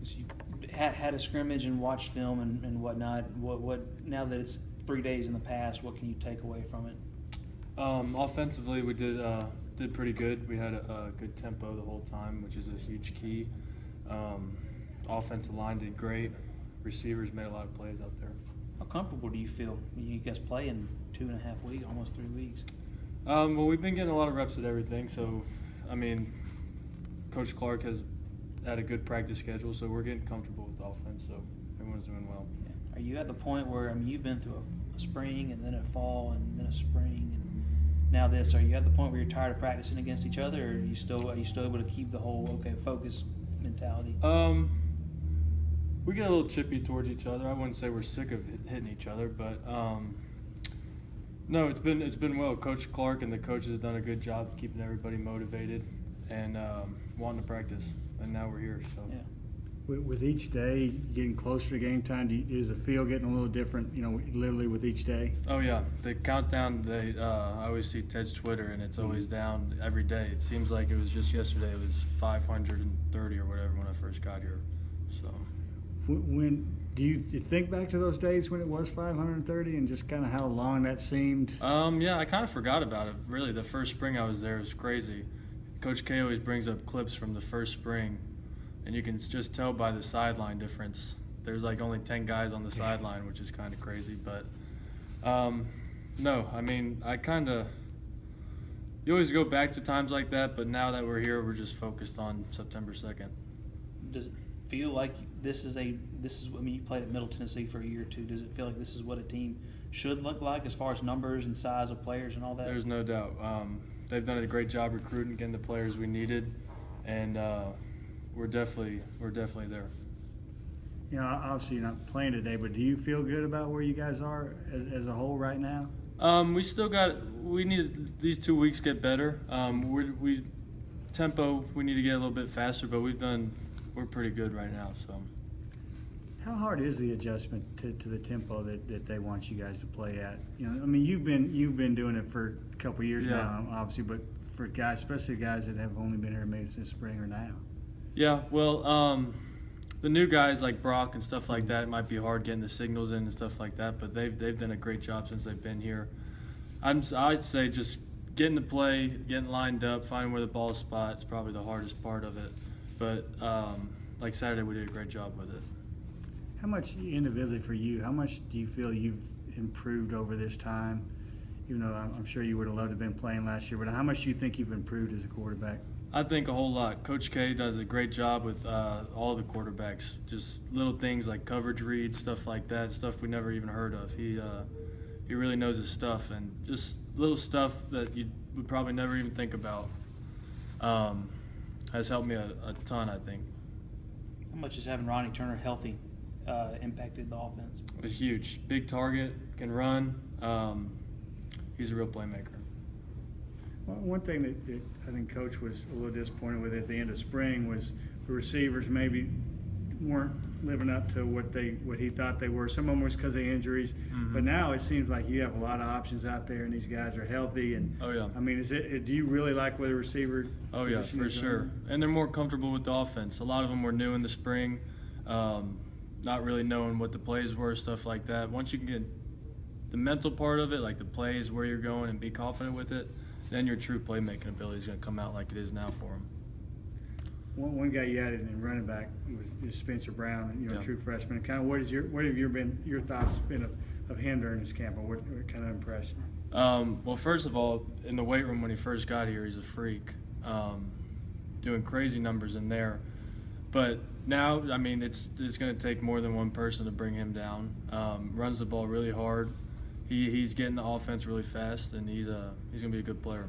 'Cause you had a scrimmage and watched film and whatnot. What now that it's 3 days in the past, what can you take away from it? Offensively, we did pretty good. We had a good tempo the whole time, which is a huge key. Um, Offensive line did great. Receivers made a lot of plays out there. How comfortable do you feel? You guys play in 2.5 weeks, almost 3 weeks. Well, we've been getting a lot of reps at everything. So, I mean, Coach Clark has had a good practice schedule, so we're getting comfortable with the offense. So everyone's doing well. Yeah. Are you at the point where you've been through a spring and then a fall and then a spring and now this? Are you at the point where you're tired of practicing against each other, or are you still able to keep the whole focus mentality? We get a little chippy towards each other. I wouldn't say we're sick of hitting each other, but no, it's been well. Coach Clark and the coaches have done a good job keeping everybody motivated and wanting to practice. And now we're here. So yeah. With each day getting closer to game time, is the feel getting a little different? Literally with each day. Oh yeah, the countdown. I always see Ted's Twitter, and it's always down every day. It seems like it was just yesterday. It was 530 or whatever when I first got here. So. When do you think back to those days when it was 530 and just kind of how long that seemed? Yeah, I kind of forgot about it. Really, the first spring I was there was crazy. Coach K always brings up clips from the first spring, and you can just tell by the sideline difference. There's like only 10 guys on the sideline, which is kind of crazy. But no, I mean, you always go back to times like that, but now that we're here, we're just focused on September 2nd. Does it feel like you played at Middle Tennessee for a year or two. Does it feel like this is what a team should look like as far as numbers and size of players and all that? There's no doubt. They've done a great job recruiting, getting the players we needed, and we're definitely there. Obviously you're not playing today, but do you feel good about where you guys are as a whole right now? We need these 2 weeks get better. Tempo, we need to get a little bit faster, but we're pretty good right now. So. How hard is the adjustment to the tempo that they want you guys to play at? You've been doing it for a couple of years now, obviously, but for guys, especially guys that have only been here maybe since spring or now. Yeah, well, the new guys like Brock and stuff like that, it might be hard getting the signals in and stuff like that, but they've done a great job since they've been here. I'd say just getting the play, getting lined up, finding where the ball is spot is probably the hardest part of it. But like Saturday, we did a great job with it. How much individually for you, how much do you feel you've improved over this time? Even though I'm sure you would have loved to have been playing last year, but how much do you think you've improved as a quarterback? I think a whole lot. Coach K does a great job with all the quarterbacks. Just little things like coverage reads, stuff like that, stuff we never even heard of. He really knows his stuff, and just little stuff that you would probably never even think about has helped me a ton, I think. How much is having Ronnie Turner healthy impacted the offense? It was huge. Big target, can run. He's a real playmaker. Well, one thing that I think Coach was a little disappointed with at the end of spring was the receivers maybe weren't living up to what he thought they were. Some of them was because of injuries, but now it seems like you have a lot of options out there, and these guys are healthy. And oh yeah, do you really like where the receiver? Oh yeah, for sure. And they're more comfortable with the offense. A lot of them were new in the spring, not really knowing what the plays were, stuff like that. Once you can get the mental part of it, like the plays, where you're going, and be confident with it, then your true playmaking ability is going to come out like it is now for him. One guy you added in running back was Spencer Brown, true freshman. Kind of what have your thoughts been of him during his camp, or what kind of impression? Well, first of all, in the weight room when he first got here, he's a freak, doing crazy numbers in there. But now, it's going to take more than one person to bring him down. Runs the ball really hard. He's getting the offense really fast, and he's going to be a good player.